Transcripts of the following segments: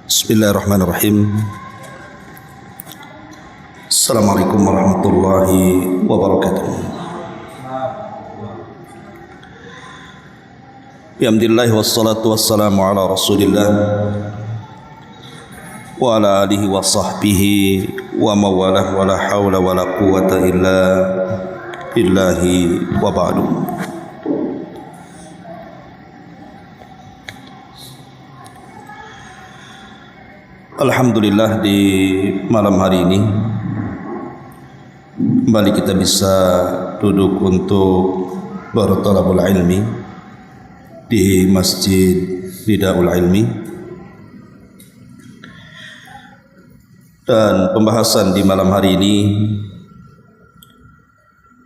Bismillahirrahmanirrahim. Assalamualaikum warahmatullahi wabarakatuh. Alhamdulillah wassalatu wassalamu ala Rasulillah wa ala alihi wa sahbihi wa mawalah wa la hawla wa la quwwata illa billahi wa ba'du. Alhamdulillah, di malam hari ini kembali kita bisa duduk untuk berthalabul ilmi di Masjid Nidaul Ilmi, dan pembahasan di malam hari ini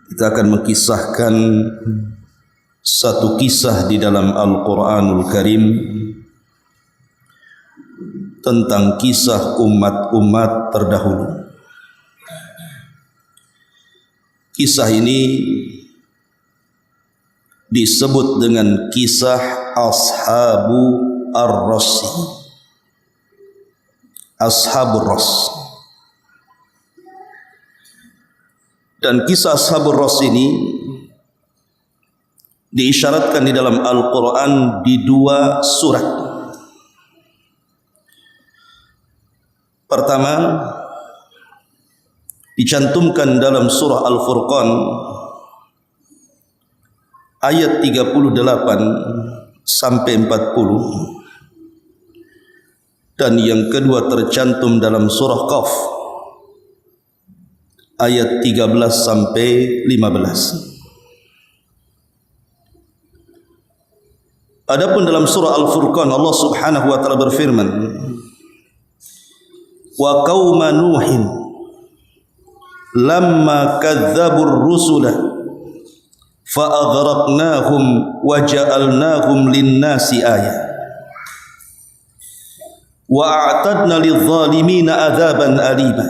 kita akan mengkisahkan satu kisah di dalam Al-Quranul Karim tentang kisah umat-umat terdahulu. Kisah ini disebut dengan kisah Ashabu Ar-Rassi, Ashabur Rass. Dan kisah Ashabur Rass ini diisyaratkan di dalam Al-Quran di dua surat. Pertama, dicantumkan dalam surah Al-Furqan ayat 38 sampai 40, dan yang kedua tercantum dalam surah Qaf ayat 13 sampai 15. Adapun dalam surah Al-Furqan, Allah Subhanahu wa taala berfirman, wa qauma nuhin lamma kadzdzabur rusula fa aghraqnahum wa ja'alnahum lin-nasi ayah wa a'tadna lidh-dhalimina adzaban alima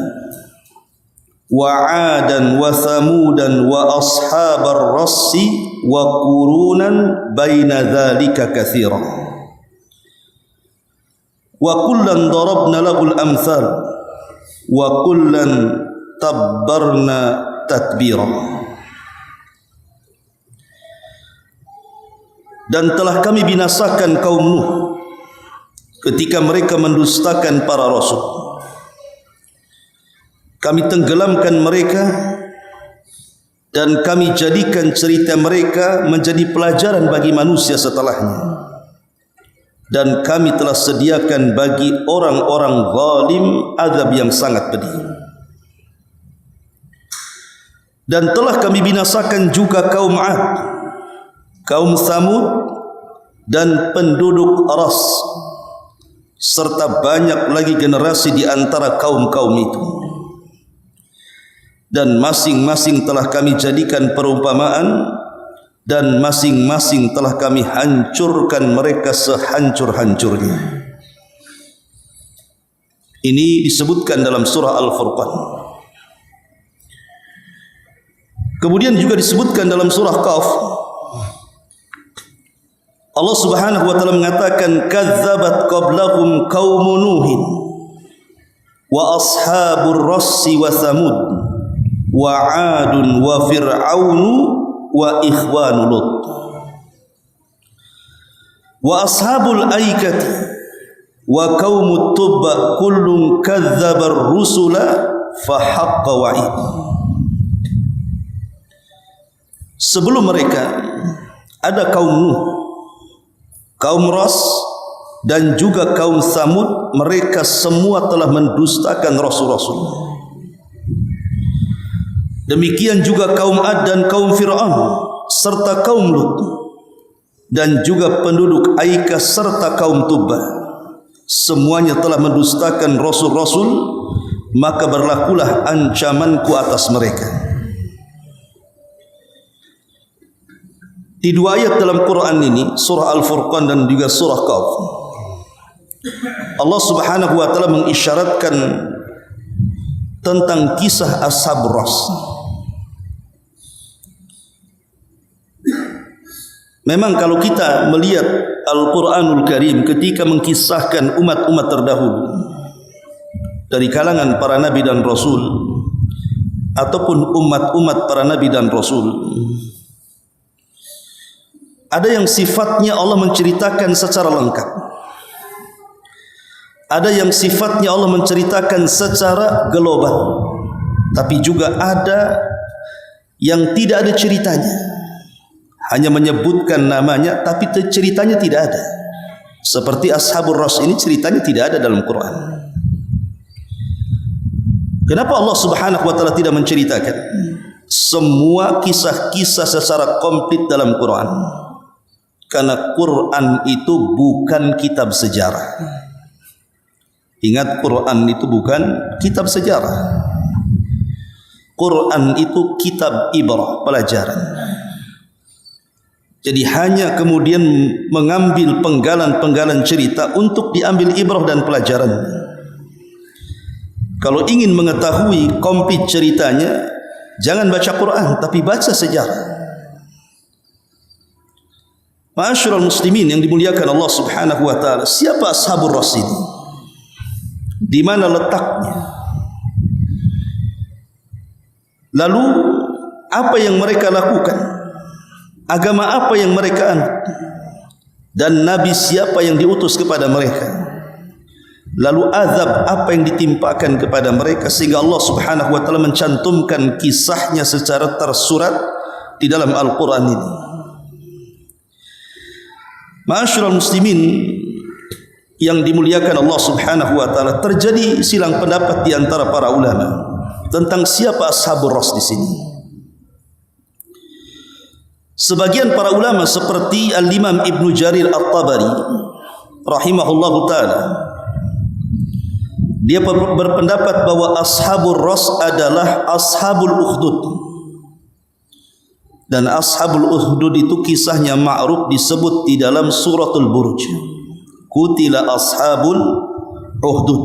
wa 'adan wa thamudan wa ashabar rassi wa qurunan baina dzalika katsiran wa kullan darabna lahul amthal wa kullan tabbarna tatbira. Dan telah kami binasakan kaum Nuh ketika mereka mendustakan para rasul. Kami tenggelamkan mereka dan kami jadikan cerita mereka menjadi pelajaran bagi manusia setelahnya. Dan kami telah sediakan bagi orang-orang zalim azab yang sangat pedih. Dan telah kami binasakan juga kaum 'Ad, kaum Tsamud, dan penduduk Ras, serta banyak lagi generasi di antara kaum-kaum itu. Dan masing-masing telah kami jadikan perumpamaan, dan masing-masing telah kami hancurkan mereka sehancur-hancurnya. Ini disebutkan dalam surah Al-Furqan. Kemudian juga disebutkan dalam surah Qaf. Allah Subhanahu wa taala mengatakan, kadzdzabat qablahum qaum nuhin wa ashabur rassi wa thamud wa 'adun wa fir'aunu wa ikhwanu Lut wa ashabul aikati wa qaumut tubba kullun kadzdzabar rusula fa haqqa wa'id. Sebelum mereka ada kaum Nuh, kaum Ras, dan juga kaum Tsamud. Mereka semua telah mendustakan rasul-rasul. Demikian juga kaum 'Ad dan kaum Fir'aun serta kaum Lut, dan juga penduduk Aika serta kaum Tubba. Semuanya telah mendustakan rasul-rasul, maka berlakulah ancamanku atas mereka. Di dua ayat dalam Quran ini, surah Al-Furqan dan juga surah Qaf, Allah Subhanahu wa taala mengisyaratkan tentang kisah Ashabur Rass. Memang kalau kita melihat Al-Quranul Karim ketika mengkisahkan umat-umat terdahulu dari kalangan para nabi dan rasul ataupun umat-umat para nabi dan rasul, ada yang sifatnya Allah menceritakan secara lengkap, ada yang sifatnya Allah menceritakan secara global, tapi juga ada yang tidak ada ceritanya, hanya menyebutkan namanya tapi ceritanya tidak ada. Seperti Ashabur Ras ini ceritanya tidak ada dalam Quran. Kenapa Allah Subhanahu wa taala tidak menceritakan semua kisah-kisah secara komplit dalam Quran? Karena Quran itu bukan kitab sejarah. Ingat, Quran itu bukan kitab sejarah. Quran itu kitab ibrah, pelajaran. Jadi hanya kemudian mengambil penggalan-penggalan cerita untuk diambil ibrah dan pelajaran. Kalau ingin mengetahui komplit ceritanya, jangan baca Quran tapi baca sejarah. Ma'asyiral muslimin yang dimuliakan Allah Subhanahu wa taala, siapa Ashabur Ras ini? Di mana letaknya? Lalu apa yang mereka lakukan? Agama apa yang mereka anut? Dan nabi siapa yang diutus kepada mereka? Lalu azab apa yang ditimpakan kepada mereka sehingga Allah Subhanahu wa taala mencantumkan kisahnya secara tersurat di dalam Al-Quran ini. Ma'asyiral muslimin yang dimuliakan Allah Subhanahu wa taala, terjadi silang pendapat di antara para ulama tentang siapa Ashabur Ras di sini. Sebagian para ulama seperti Al-Imam Ibnu Jarir At-Tabari rahimahullahu taala, dia berpendapat bahwa Ashabur Ras adalah Ashabul Ukhdud. Dan Ashabul Ukhdud itu kisahnya ma'ruf disebut di dalam suratul Buruj. Qutila Ashabul Ukhdud.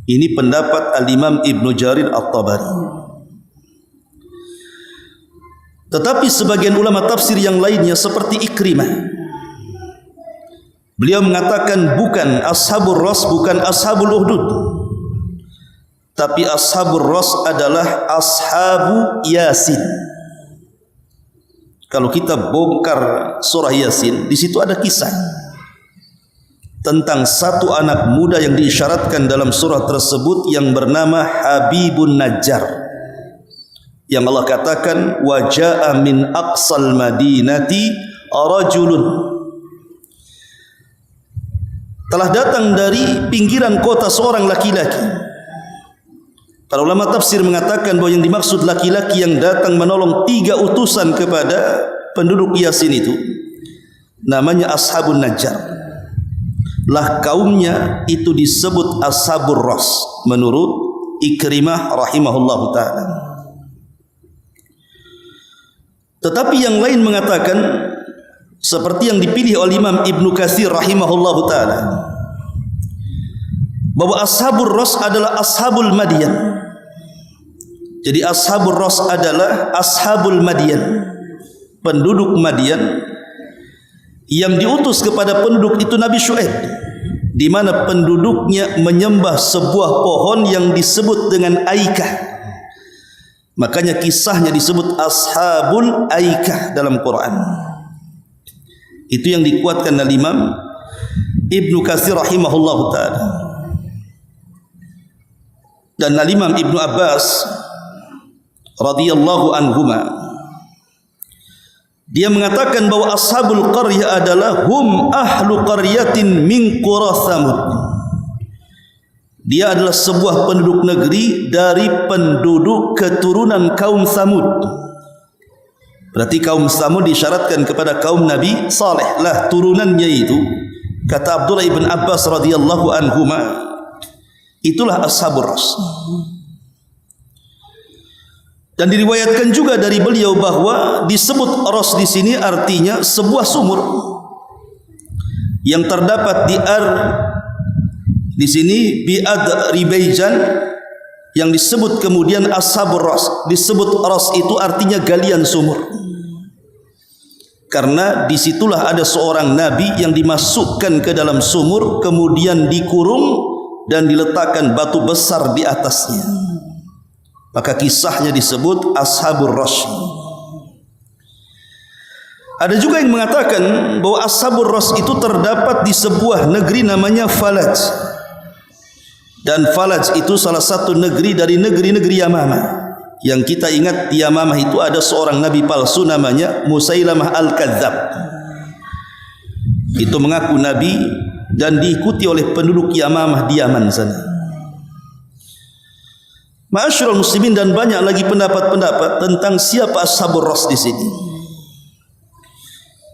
Ini pendapat Al-Imam Ibnu Jarir At-Tabari. Tetapi sebagian ulama tafsir yang lainnya seperti Ikrimah, beliau mengatakan bukan Ashabur Ras, bukan Ashabul Ukhdud, tapi Ashabur Ras adalah Ashabu Yasin. Kalau kita bongkar surah Yasin, di situ ada kisah tentang satu anak muda yang diisyaratkan dalam surah tersebut yang bernama Habibun Najjar, yang Allah katakan wa jaa min aqsal madinati rajulun, telah datang dari pinggiran kota seorang laki-laki. Para ulama tafsir mengatakan bahwa yang dimaksud laki-laki yang datang menolong 3 utusan kepada penduduk Yasin itu namanya Ashabun Najjar. Lah kaumnya itu disebut Ashabur Ras menurut Ikrimah rahimahullahu taala. Tetapi yang lain mengatakan seperti yang dipilih oleh Imam Ibnu Katsir rahimahullahu taala, bahwa Ashabur Ras adalah Ashabul Madyan. Jadi Ashabur Ras adalah Ashabul Madyan, penduduk Madyan yang diutus kepada penduduk itu Nabi Syuaib, di mana penduduknya menyembah sebuah pohon yang disebut dengan Aikah. Makanya kisahnya disebut Ashabul Aikah dalam Quran. Itu yang dikuatkan oleh Imam Ibnu Katsir rahimahullahu taala. Dan Imam Ibnu Abbas radhiyallahu anhuma, dia mengatakan bahwa ashabul qaryah adalah hum ahlu qaryatin min qura Thamud. Dia adalah sebuah penduduk negeri dari penduduk keturunan kaum Thamud. Berarti kaum Thamud disyaratkan kepada kaum Nabi Saleh lah turunannya itu. Kata Abdullah ibn Abbas radhiyallahu anhuma, itulah Ashabur Ras. Dan diriwayatkan juga dari beliau bahwa disebut Ras di sini artinya sebuah sumur yang terdapat di sini bi'ad Ribaijan, yang disebut kemudian Ashabur Ras. Disebut Ras itu artinya galian sumur. Karena disitulah ada seorang nabi yang dimasukkan ke dalam sumur, kemudian dikurung dan diletakkan batu besar di atasnya. Maka kisahnya disebut Ashabur Rass. Ada juga yang mengatakan bahwa Ashabur Rass itu terdapat di sebuah negeri namanya Falaj. Dan Falaj itu salah satu negeri dari negeri-negeri Yamamah. Yang kita ingat di Yamamah itu ada seorang nabi palsu namanya Musailamah Al-Kadzab. Itu mengaku nabi dan diikuti oleh penduduk Yamamah di Yaman sana. Ma'asyiral muslimin, dan banyak lagi pendapat-pendapat tentang siapa Ashabur Rass di sini.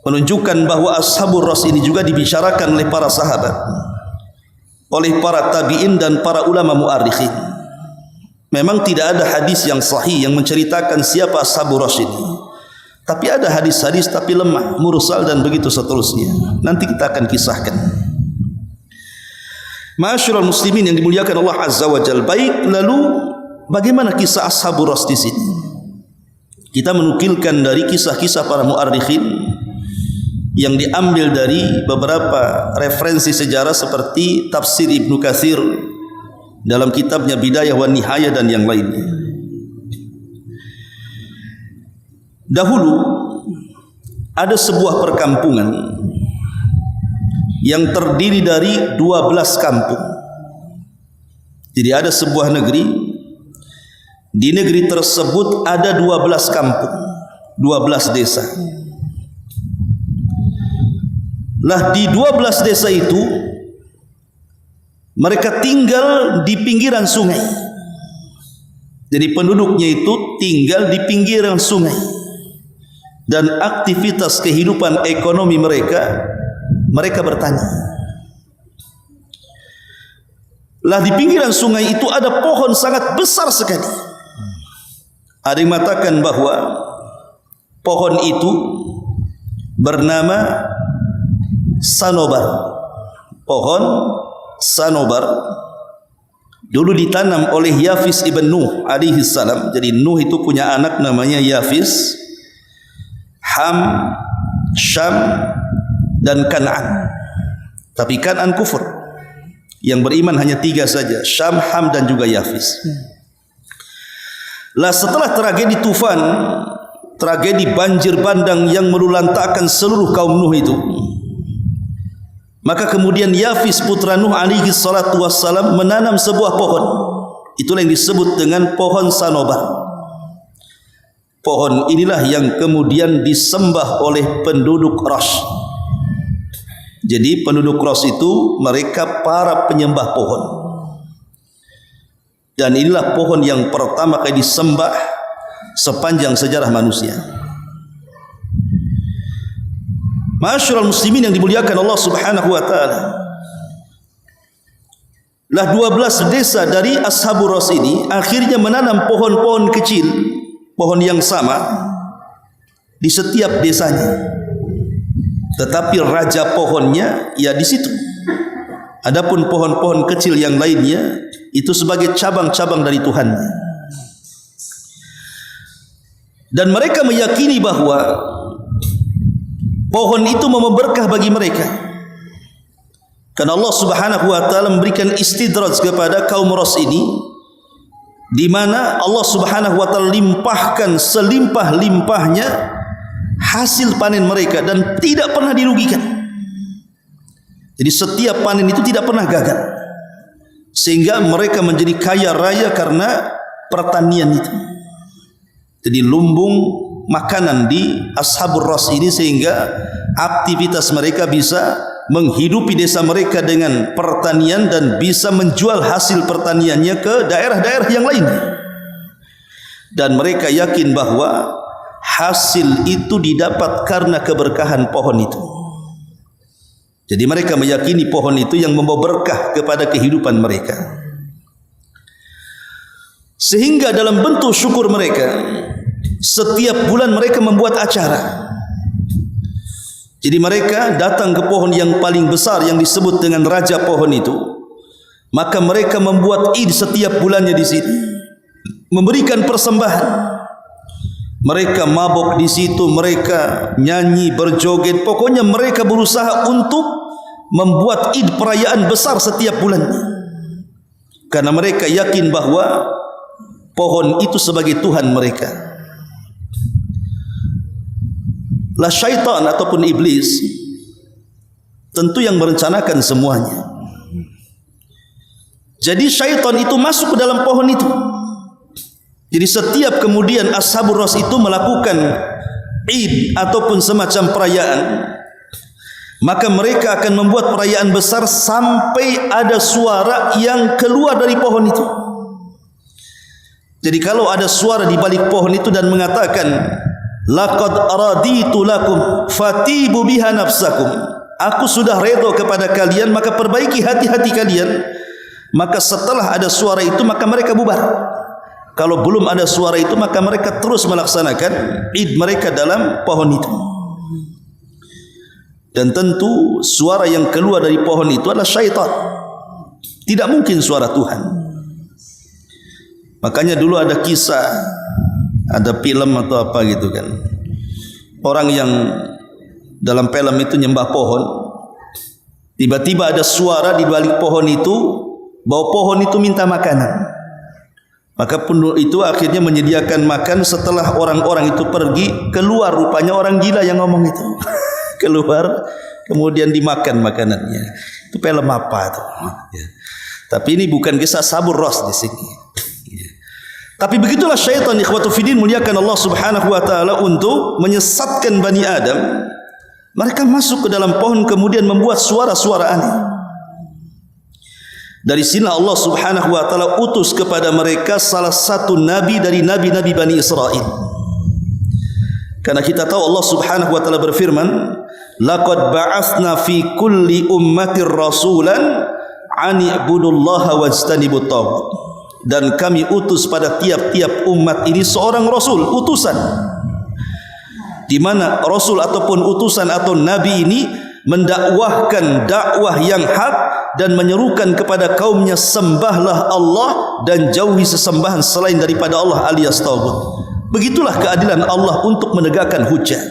Menunjukkan bahwa Ashabur Rass ini juga dibicarakan oleh para sahabat, oleh para tabi'in dan para ulama mu'arrikhin. Memang tidak ada hadis yang sahih yang menceritakan siapa Ashabur Rass ini. Tapi ada hadis-hadis tapi lemah, mursal dan begitu seterusnya. Nanti kita akan kisahkan. Ma'asyiral muslimin yang dimuliakan Allah Azza wa Jalla. Baik, lalu bagaimana kisah Ashabur Rass di sini? Kita menukilkan dari kisah-kisah para mu'arrikhin yang diambil dari beberapa referensi sejarah seperti tafsir Ibnu Katsir dalam kitabnya Bidayah wa Nihayah dan yang lainnya. Dahulu ada sebuah perkampungan yang terdiri dari 12 kampung. Jadi ada sebuah negeri, di negeri tersebut ada 12 kampung, 12 desa. Lah di 12 desa itu mereka tinggal di pinggiran sungai. Jadi penduduknya itu tinggal di pinggiran sungai. Dan aktivitas kehidupan ekonomi mereka bertani. Lah di pinggiran sungai itu ada pohon sangat besar sekali. Ada yang mengatakan bahwa pohon itu bernama Sanobar. Pohon Sanobar dulu ditanam oleh Yafis ibn Nuh alaihi salam. Jadi Nuh itu punya anak namanya Yafis, Ham, Syam dan Kan'an. Tapi Kan'an kufur. Yang beriman hanya 3 saja, Syam, Ham dan juga Yafis. Lah setelah tragedi tufan, tragedi banjir bandang yang melulantakkan seluruh kaum Nuh itu, maka kemudian Yafis putra Nuh alaihi salatu wassalam menanam sebuah pohon. Itulah yang disebut dengan pohon Sanobar. Pohon inilah yang kemudian disembah oleh penduduk Rass. Jadi penduduk Rass itu mereka para penyembah pohon. Dan inilah pohon yang pertama kali disembah sepanjang sejarah manusia. Ma'asyiral muslimin yang dimuliakan Allah Subhanahu wa taala. Lah 12 desa dari Ashabur Rass ini akhirnya menanam pohon-pohon kecil, pohon yang sama di setiap desanya. Tetapi raja pohonnya ya di situ. Adapun pohon-pohon kecil yang lainnya itu sebagai cabang-cabang dari Tuhannya. Dan mereka meyakini bahwa pohon itu membawa berkah bagi mereka. Karena Allah Subhanahu wa taala memberikan istidraj kepada kaum Rass ini, di mana Allah Subhanahu wa taala limpahkan selimpah-limpahnya hasil panen mereka dan tidak pernah dirugikan. Jadi setiap panen itu tidak pernah gagal. Sehingga mereka menjadi kaya raya karena pertanian itu. Jadi lumbung makanan di Ashabur Rass ini, sehingga aktivitas mereka bisa menghidupi desa mereka dengan pertanian dan bisa menjual hasil pertaniannya ke daerah-daerah yang lain. Dan mereka yakin bahwa hasil itu didapat karena keberkahan pohon itu. Jadi mereka meyakini pohon itu yang membawa berkah kepada kehidupan mereka. Sehingga dalam bentuk syukur mereka, setiap bulan mereka membuat acara. Jadi mereka datang ke pohon yang paling besar yang disebut dengan raja pohon itu. Maka mereka membuat id setiap bulannya di sini, memberikan persembahan. Mereka mabuk di situ, mereka nyanyi, berjoget. Pokoknya mereka berusaha untuk membuat id, perayaan besar setiap bulannya. Karena mereka yakin bahwa pohon itu sebagai Tuhan mereka. Lah syaitan ataupun iblis tentu yang merencanakan semuanya. Jadi syaitan itu masuk ke dalam pohon itu. Jadi setiap kemudian Ashabur Ras itu melakukan id ataupun semacam perayaan, maka mereka akan membuat perayaan besar sampai ada suara yang keluar dari pohon itu. Jadi kalau ada suara di balik pohon itu dan mengatakan, laqad raditu lakum fatibu biha nafsakum, aku sudah redha kepada kalian, maka perbaiki hati-hati kalian. Maka setelah ada suara itu, maka mereka bubar. Kalau belum ada suara itu, maka mereka terus melaksanakan id mereka dalam pohon itu. Dan tentu suara yang keluar dari pohon itu adalah syaitan. Tidak mungkin suara Tuhan. Makanya dulu ada kisah, ada film atau apa gitu kan. Orang yang dalam film itu nyembah pohon. Tiba-tiba ada suara di balik pohon itu, bahwa pohon itu minta makanan. Maka penduduk itu akhirnya menyediakan makan. Setelah orang-orang itu pergi, keluar rupanya orang gila yang ngomong itu. Keluar, kemudian dimakan makanannya. Itu film apa itu? Ya. Tapi ini bukan kisah Ashabur Ras di sini. Ya. Tapi begitulah syaitan, ikhwatu fiddin, muliakan Allah Subhanahu wa taala, untuk menyesatkan Bani Adam. Mereka masuk ke dalam pohon kemudian membuat suara-suara aneh. Dari sini Allah Subhanahu wa taala utus kepada mereka salah satu nabi dari nabi-nabi Bani Israel. Karena kita tahu Allah Subhanahu wa taala berfirman, laqad ba'atsna fi kulli ummatir rasulan an i'budullaha wajtanibut taghut. Dan kami utus pada tiap-tiap umat ini seorang rasul, utusan. Di mana rasul ataupun utusan atau nabi ini mendakwahkan dakwah yang hak dan menyerukan kepada kaumnya, sembahlah Allah dan jauhi sesembahan selain daripada Allah alias taghut. Begitulah keadilan Allah untuk menegakkan hujah,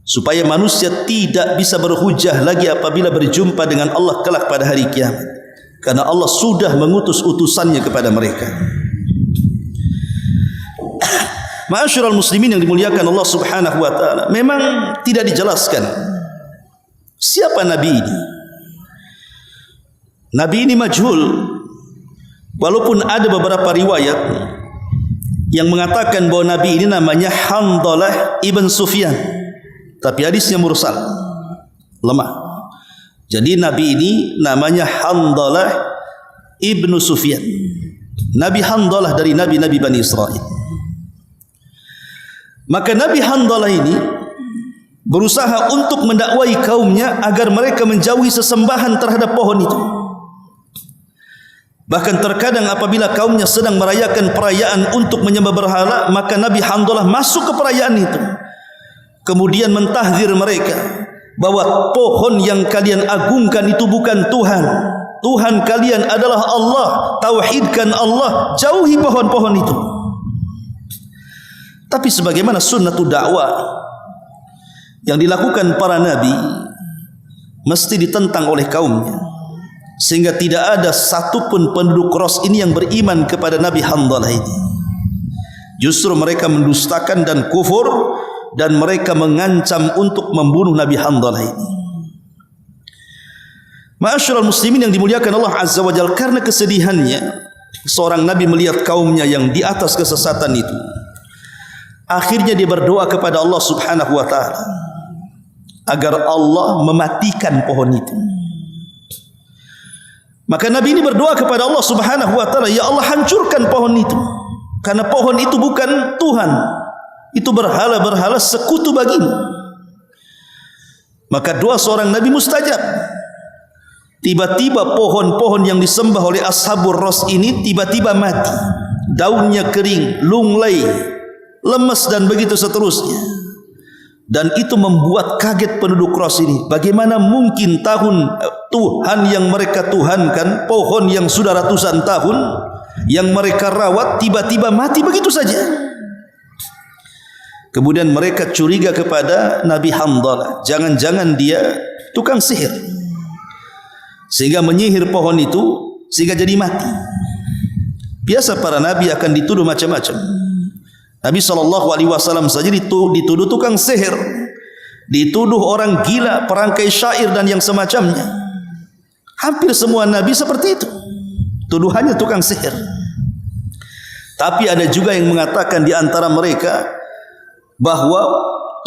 supaya manusia tidak bisa berhujah lagi apabila berjumpa dengan Allah kelak pada hari kiamat, karena Allah sudah mengutus utusannya kepada mereka. Ma'asyiral muslimin yang dimuliakan Allah Subhanahu wa taala, memang tidak dijelaskan siapa nabi ini. Nabi ini majhul, walaupun ada beberapa riwayat yang mengatakan bahwa nabi ini namanya Handalah ibn Sufyan, tapi hadisnya mursal, lemah. Jadi nabi ini namanya Handalah ibn Sufyan, Nabi Handalah dari nabi-nabi Bani Israel. Maka Nabi Handalah ini berusaha untuk mendakwai kaumnya agar mereka menjauhi sesembahan terhadap pohon itu. Bahkan terkadang apabila kaumnya sedang merayakan perayaan untuk menyembah berhala, maka Nabi Handalah masuk ke perayaan itu, kemudian mentahdzir mereka bahwa pohon yang kalian agungkan itu bukan Tuhan. Tuhan kalian adalah Allah. Tauhidkan Allah, jauhi pohon-pohon itu. Tapi sebagaimana sunnatul dakwah yang dilakukan para nabi, mesti ditentang oleh kaumnya, sehingga tidak ada satupun penduduk Ras ini yang beriman kepada Nabi Handalah ini. Justru mereka mendustakan dan kufur, dan mereka mengancam untuk membunuh Nabi Handalah ini. Ma'asyiral muslimin yang dimuliakan Allah Azza wa Jalla, karena kesedihannya seorang nabi melihat kaumnya yang di atas kesesatan itu, akhirnya dia berdoa kepada Allah Subhanahu wa taala agar Allah mematikan pohon itu. Maka Nabi ini berdoa kepada Allah Subhanahu wa taala, ya Allah, hancurkan pohon itu, karena pohon itu bukan Tuhan, itu berhala-berhala sekutu bagimu. Maka doa seorang nabi mustajab. Tiba-tiba pohon-pohon yang disembah oleh Ashabur Ras ini tiba-tiba mati, daunnya kering, lunglai, lemes dan begitu seterusnya. Dan itu membuat kaget penduduk Ras ini. Bagaimana mungkin Tuhan yang mereka tuhankan, pohon yang sudah ratusan tahun yang mereka rawat, tiba-tiba mati begitu saja. Kemudian mereka curiga kepada Nabi Handalah, jangan-jangan dia tukang sihir, sehingga menyihir pohon itu sehingga jadi mati. Biasa para nabi akan dituduh macam-macam. Nabi SAW saja dituduh tukang sihir, dituduh orang gila, perangkai syair dan yang semacamnya. Hampir semua nabi seperti itu, tuduhannya tukang sihir. Tapi ada juga yang mengatakan di antara mereka bahwa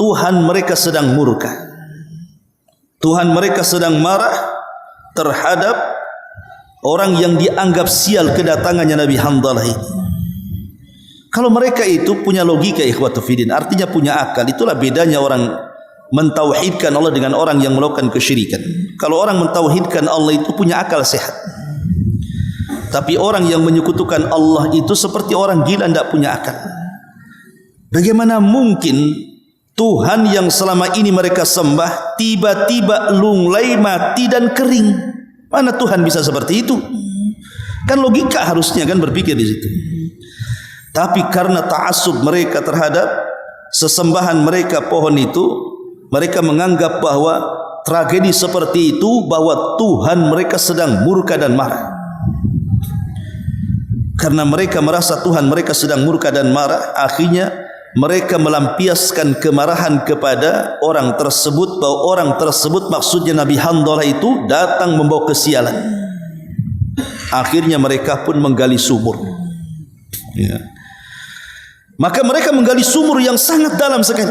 Tuhan mereka sedang murka, Tuhan mereka sedang marah terhadap orang yang dianggap sial kedatangannya Nabi Handalah ini. Kalau mereka itu punya logika, ikhwatu fiddin, artinya punya akal, itulah bedanya orang mentauhidkan Allah dengan orang yang melakukan kesyirikan. Kalau orang mentauhidkan Allah itu punya akal sehat, tapi orang yang menyekutukan Allah itu seperti orang gila, tidak punya akal. Bagaimana mungkin Tuhan yang selama ini mereka sembah tiba-tiba lunglai, mati dan kering? Mana Tuhan bisa seperti itu? Kan logika harusnya kan berpikir di situ. Tapi karena ta'assub mereka terhadap sesembahan mereka pohon itu, mereka menganggap bahwa tragedi seperti itu, bahwa Tuhan mereka sedang murka dan marah. Karena mereka merasa Tuhan mereka sedang murka dan marah, akhirnya mereka melampiaskan kemarahan kepada orang tersebut, bahwa orang tersebut maksudnya Nabi Handalah itu datang membawa kesialan. Akhirnya mereka pun menggali sumur, ya. Maka mereka menggali sumur yang sangat dalam sekali.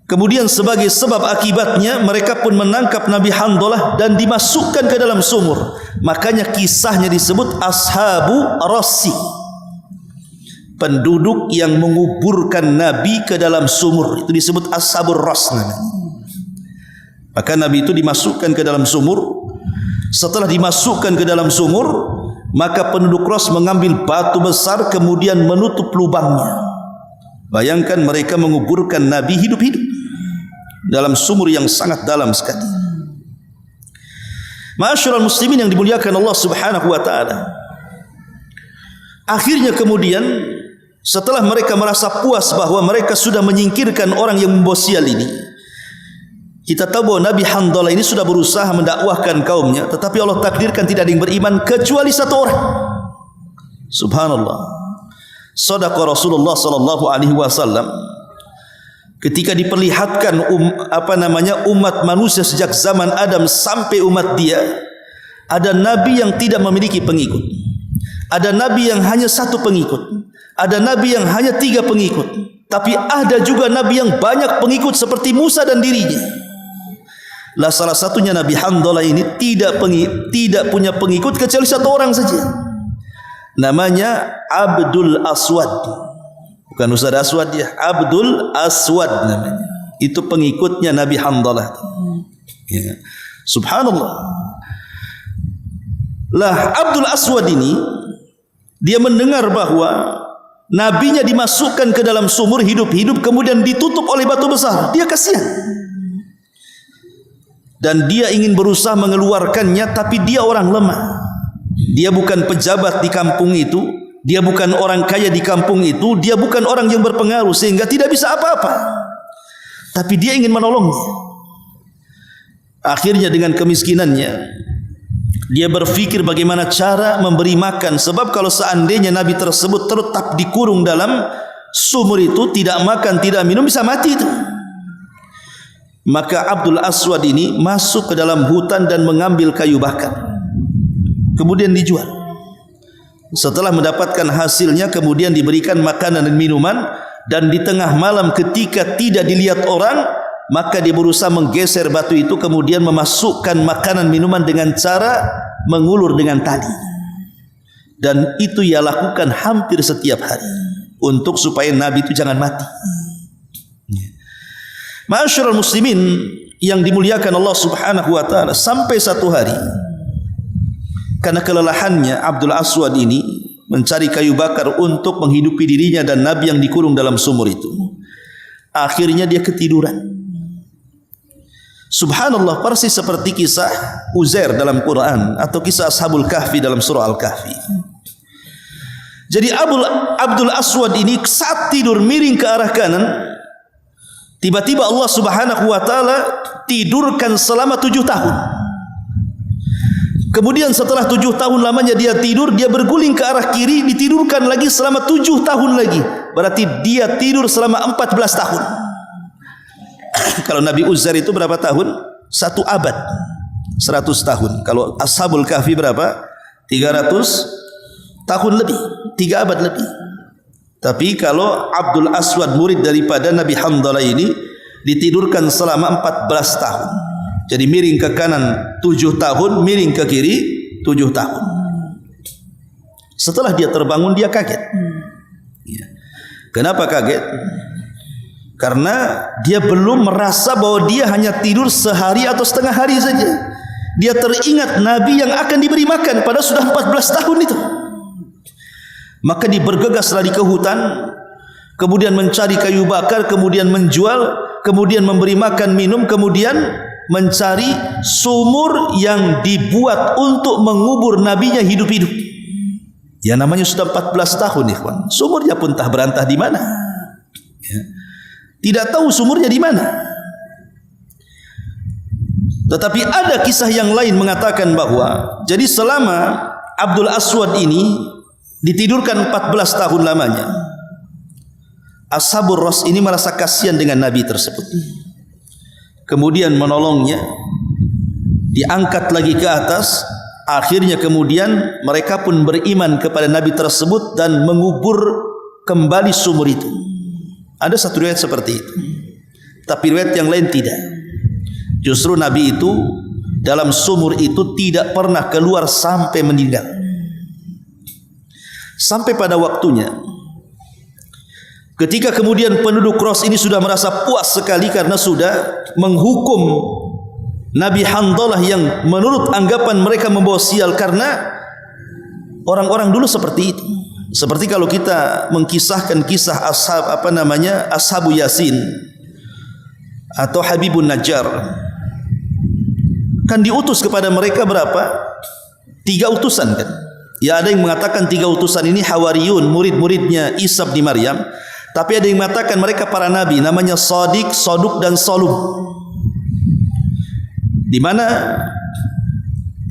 Kemudian sebagai sebab akibatnya mereka pun menangkap Nabi Handalah dan dimasukkan ke dalam sumur. Makanya kisahnya disebut Ashabu Rassi, penduduk yang menguburkan Nabi ke dalam sumur. Itu disebut Ashabur Rass namanya. Maka Nabi itu dimasukkan ke dalam sumur. Setelah dimasukkan ke dalam sumur, maka penduduk Ras mengambil batu besar kemudian menutup lubangnya. Bayangkan mereka menguburkan Nabi hidup-hidup dalam sumur yang sangat dalam sekali. Ma'asyiral muslimin yang dimuliakan Allah Subhanahu wa taala. Akhirnya kemudian setelah mereka merasa puas bahwa mereka sudah menyingkirkan orang yang membawa sial ini, kita tahu bahwa Nabi Handalah ini sudah berusaha mendakwahkan kaumnya, tetapi Allah takdirkan tidak ada yang beriman kecuali satu orang. Subhanallah. Sadaqa Rasulullah sallallahu alaihi wasallam ketika diperlihatkan umat manusia sejak zaman Adam sampai umat dia, ada nabi yang tidak memiliki pengikut, ada nabi yang hanya satu pengikut, ada nabi yang hanya 3 pengikut, tapi ada juga nabi yang banyak pengikut seperti Musa dan dirinya. Lah salah satunya Nabi Handalah ini tidak punya pengikut kecuali satu orang saja. Namanya Abdul Aswad. Bukan Ustaz Aswad ya, Abdul Aswad namanya. Itu pengikutnya Nabi Handalah. Ya. Subhanallah. Lah Abdul Aswad ini dia mendengar bahwa nabinya dimasukkan ke dalam sumur hidup-hidup kemudian ditutup oleh batu besar. Dia kasihan. Dan dia ingin berusaha mengeluarkannya, tapi dia orang lemah. Dia bukan pejabat di kampung itu, dia bukan orang kaya di kampung itu, dia bukan orang yang berpengaruh sehingga tidak bisa apa-apa. Tapi dia ingin menolongnya. Akhirnya dengan kemiskinannya, dia berpikir bagaimana cara memberi makan. Sebab kalau seandainya Nabi tersebut tetap dikurung dalam sumur itu, tidak makan, tidak minum, bisa mati itu. Maka Abdul Aswad ini masuk ke dalam hutan dan mengambil kayu bakar, kemudian dijual. Setelah mendapatkan hasilnya, kemudian diberikan makanan dan minuman. Dan di tengah malam ketika tidak dilihat orang, maka dia berusaha menggeser batu itu, kemudian memasukkan makanan minuman dengan cara mengulur dengan tali. Dan itu ia lakukan hampir setiap hari untuk supaya Nabi itu jangan mati. Ma'asyiral muslimin yang dimuliakan Allah Subhanahu wa taala, sampai satu hari karena kelelahannya Abdul Aswad ini mencari kayu bakar untuk menghidupi dirinya dan Nabi yang dikurung dalam sumur itu, akhirnya dia ketiduran. Subhanallah, persis seperti kisah Uzair dalam Quran atau kisah Ashabul Kahfi dalam surah Al-Kahfi. Jadi Abdul Aswad ini saat tidur miring ke arah kanan, tiba-tiba Allah Subhanahu wa taala tidurkan selama 7 tahun. Kemudian setelah 7 tahun lamanya dia tidur, dia berguling ke arah kiri, ditidurkan lagi selama 7 tahun lagi. Berarti dia tidur selama 14 tahun. Kalau Nabi Uzair itu berapa tahun? 1 abad, 100 tahun. Kalau Ashabul Kahfi berapa? 300 tahun lebih, 3 abad lebih. Tapi kalau Abdul Aswad murid daripada Nabi Handalah ini ditidurkan selama 14 tahun. Jadi miring ke kanan 7 tahun, miring ke kiri 7 tahun. Setelah dia terbangun dia kaget. Kenapa kaget? Karena dia belum merasa bahwa dia hanya tidur sehari atau setengah hari saja. Dia teringat Nabi yang akan diberi makan pada sudah 14 tahun itu. Maka dia bergegas lari ke hutan, kemudian mencari kayu bakar, kemudian menjual, kemudian memberi makan minum, kemudian mencari sumur yang dibuat untuk mengubur nabinya hidup-hidup. Ya namanya sudah 14 tahun ikhwan. Sumurnya pun tak berantah di mana. Ya. Tidak tahu sumurnya di mana. Tetapi ada kisah yang lain mengatakan bahwa jadi selama Abdul Aswad ini ditidurkan 14 tahun lamanya, Ashabur Ras ini merasa kasihan dengan Nabi tersebut. Kemudian menolongnya, diangkat lagi ke atas. Akhirnya kemudian mereka pun beriman kepada Nabi tersebut dan mengubur kembali sumur itu. Ada satu riwayat seperti itu, tapi riwayat yang lain tidak. Justru Nabi itu dalam sumur itu tidak pernah keluar sampai meninggal. Sampai pada waktunya ketika kemudian penduduk Ras ini sudah merasa puas sekali karena sudah menghukum Nabi Handalah yang menurut anggapan mereka membawa sial, karena orang-orang dulu seperti itu. Seperti kalau kita mengkisahkan kisah Ashabu Yasin atau Habibun Najjar, kan diutus kepada mereka berapa? 3 utusan kan? Ya ada yang mengatakan 3 utusan ini Hawariyun, murid-muridnya Isa bin Maryam. Tapi ada yang mengatakan mereka para nabi, namanya Shadiq, Saduk dan Salum. Di mana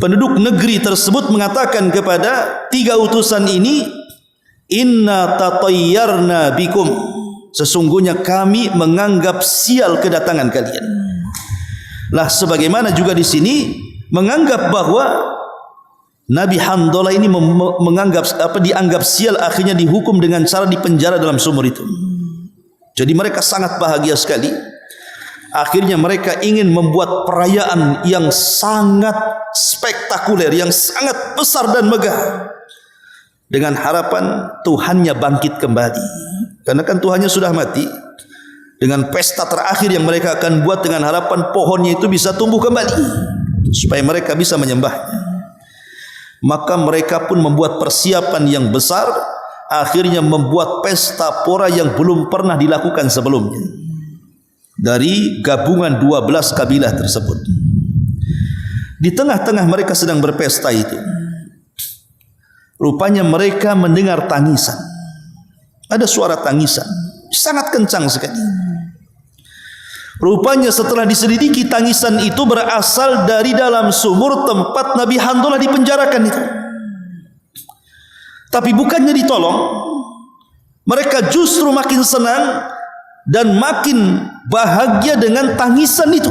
penduduk negeri tersebut mengatakan kepada 3 utusan ini, inna tatayyarna bikum, sesungguhnya kami menganggap sial kedatangan kalian. Lah sebagaimana juga di sini menganggap bahwa Nabi Handalah ini dianggap sial, akhirnya dihukum dengan cara dipenjara dalam sumur itu. Jadi mereka sangat bahagia sekali. Akhirnya mereka ingin membuat perayaan yang sangat spektakuler, yang sangat besar dan megah, dengan harapan Tuhannya bangkit kembali. Karena kan Tuhannya sudah mati. Dengan pesta terakhir yang mereka akan buat dengan harapan pohonnya itu bisa tumbuh kembali, supaya mereka bisa menyembahnya. Maka mereka pun membuat persiapan yang besar. Akhirnya membuat pesta pora yang belum pernah dilakukan sebelumnya dari gabungan 12 kabilah tersebut. Di tengah-tengah mereka sedang berpesta itu, rupanya mereka mendengar tangisan. Ada suara tangisan sangat kencang sekali. Rupanya setelah diselidiki, tangisan itu berasal dari dalam sumur tempat Nabi Handalah dipenjarakan itu. Tapi bukannya ditolong, mereka justru makin senang dan makin bahagia dengan tangisan itu.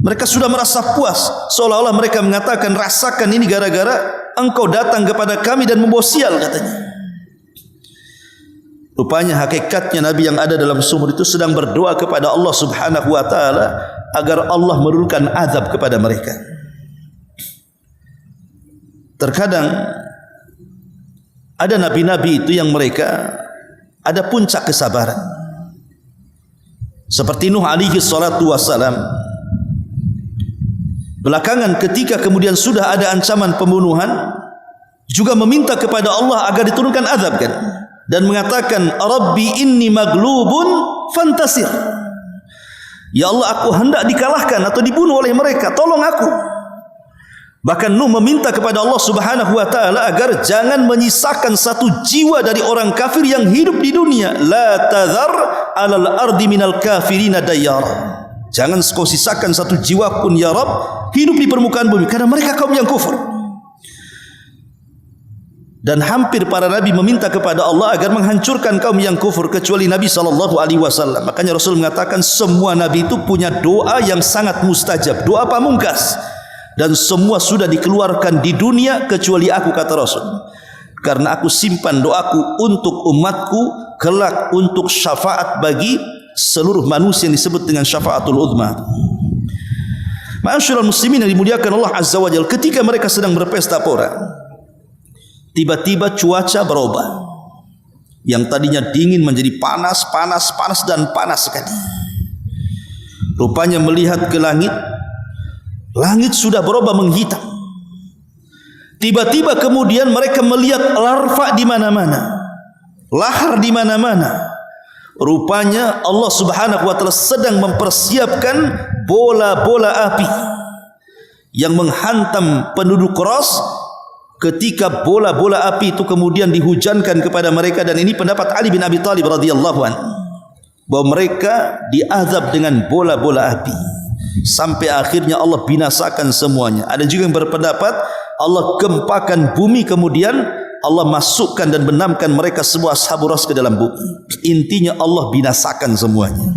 Mereka sudah merasa puas, seolah-olah mereka mengatakan, rasakan ini gara-gara engkau datang kepada kami dan membawa sial, katanya. Rupanya hakikatnya Nabi yang ada dalam sumur itu sedang berdoa kepada Allah Subhanahu wa taala agar Allah menurunkan azab kepada mereka. Terkadang ada nabi-nabi itu yang mereka ada puncak kesabaran. Seperti Nuh alaihi salatu wassalam. Belakangan ketika kemudian sudah ada ancaman pembunuhan, juga meminta kepada Allah agar diturunkan azab kan, dan mengatakan, Rabbi inni maglubun fantasir. Ya Allah, aku hendak dikalahkan atau dibunuh oleh mereka, tolong aku. Bahkan Nuh meminta kepada Allah Subhanahu wa taala agar jangan menyisakan satu jiwa dari orang kafir yang hidup di dunia. La tadhar 'alal ardi minal kafirina dayyara. Jangan kau sisakan satu jiwa pun ya Rabb hidup di permukaan bumi, karena mereka kaum yang kufur. Dan hampir para nabi meminta kepada Allah agar menghancurkan kaum yang kufur kecuali Nabi SAW. Makanya Rasul mengatakan semua nabi itu punya doa yang sangat mustajab, doa pamungkas, dan semua sudah dikeluarkan di dunia kecuali aku, kata Rasul, karena aku simpan doaku untuk umatku kelak untuk syafaat bagi seluruh manusia yang disebut dengan syafaatul uzma. Ma'asyiral muslimin yang dimuliakan Allah Azza wa Jalla, ketika mereka sedang berpesta pora, tiba-tiba cuaca berubah. Yang tadinya dingin menjadi panas dan panas sekali. Rupanya melihat ke langit, langit sudah berubah menghitam. Tiba-tiba kemudian mereka melihat larva di mana-mana, lahar di mana-mana. Rupanya Allah Subhanahu wa taala sedang mempersiapkan bola-bola api yang menghantam penduduk Ras ketika bola-bola api itu kemudian dihujankan kepada mereka. Dan ini pendapat Ali bin Abi Thalib radhiyallahu anhu, bahwa mereka diazab dengan bola-bola api sampai akhirnya Allah binasakan semuanya. Ada juga yang berpendapat Allah gempakan bumi, kemudian Allah masukkan dan benamkan mereka semua ashabul ras ke dalam bumi. Intinya Allah binasakan semuanya.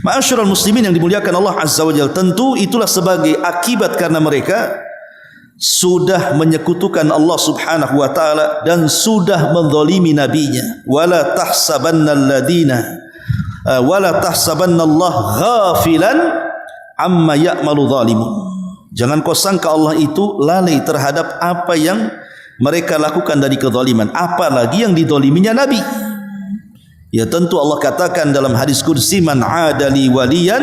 Ma'asyiral muslimin yang dimuliakan Allah Azza wa Jalla, tentu itulah sebagai akibat karena mereka sudah menyekutukan Allah Subhanahu wa taala dan sudah menzalimi nabinya. Wala tahsabanna Allah ghafilan amma ya'malu zalimun. Jangan kau sangka Allah itu lalai terhadap apa yang mereka lakukan dari kezaliman, apalagi yang dizaliminya Nabi. Ya tentu Allah katakan dalam hadis qudsi, man adali waliyan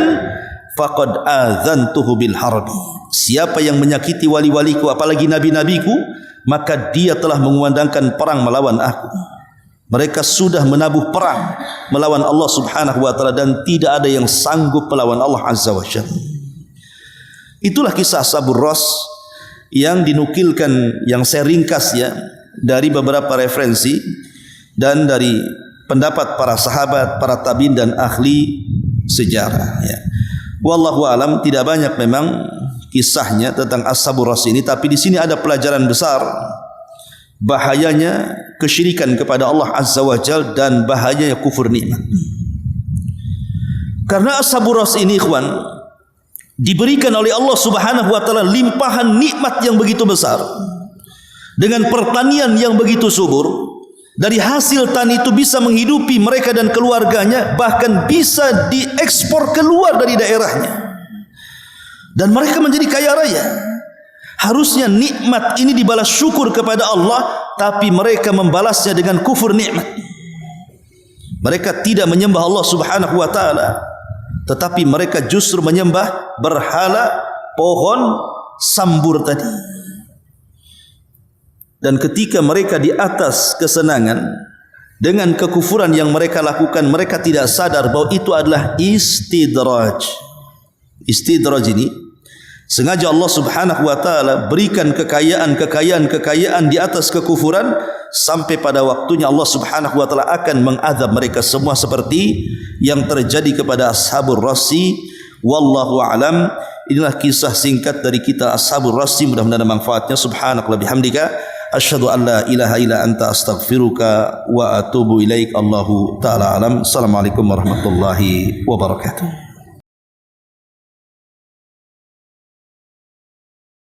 faqad adzantuhu bil harbi. Siapa yang menyakiti wali-waliku, apalagi nabi-nabiku, maka dia telah mengumandangkan perang melawan aku. Mereka sudah menabuh perang melawan Allah Subhanahu wa taala dan tidak ada yang sanggup melawan Allah Azza wa Jalla. Itulah kisah Ashabur Ras yang dinukilkan, yang saya ringkas ya, dari beberapa referensi dan dari pendapat para sahabat, para tabi'in dan ahli sejarah ya. Wallahu alam, tidak banyak memang kisahnya tentang Ashabur Ras ini, tapi di sini ada pelajaran besar bahayanya kesyirikan kepada Allah Azza wa Jalla dan bahayanya kufur nikmat. Karena Ashabur Ras ini ikhwan diberikan oleh Allah Subhanahu wa taala limpahan nikmat yang begitu besar, dengan pertanian yang begitu subur. Dari hasil tani itu bisa menghidupi mereka dan keluarganya, bahkan bisa diekspor keluar dari daerahnya, dan mereka menjadi kaya raya. Harusnya nikmat ini dibalas syukur kepada Allah, tapi mereka membalasnya dengan kufur nikmat. Mereka tidak menyembah Allah Subhanahu wa taala, tetapi mereka justru menyembah berhala, pohon sambur tadi. Dan ketika mereka di atas kesenangan dengan kekufuran yang mereka lakukan, mereka tidak sadar bahwa itu adalah istidraj. Istidraj ini sengaja Allah Subhanahu wa taala berikan kekayaan di atas kekufuran, sampai pada waktunya Allah Subhanahu wa taala akan mengazab mereka semua seperti yang terjadi kepada Ashabur Rasi. Wallahu a'lam. Inilah kisah singkat dari kita Ashabur Rasi, mudah-mudahan manfaatnya. Subhanakallah bihamdika asyhadu an la ilaha illa anta astaghfiruka wa atubu ilaik. Allahu ta'ala alam. Assalamualaikum warahmatullahi wabarakatuh.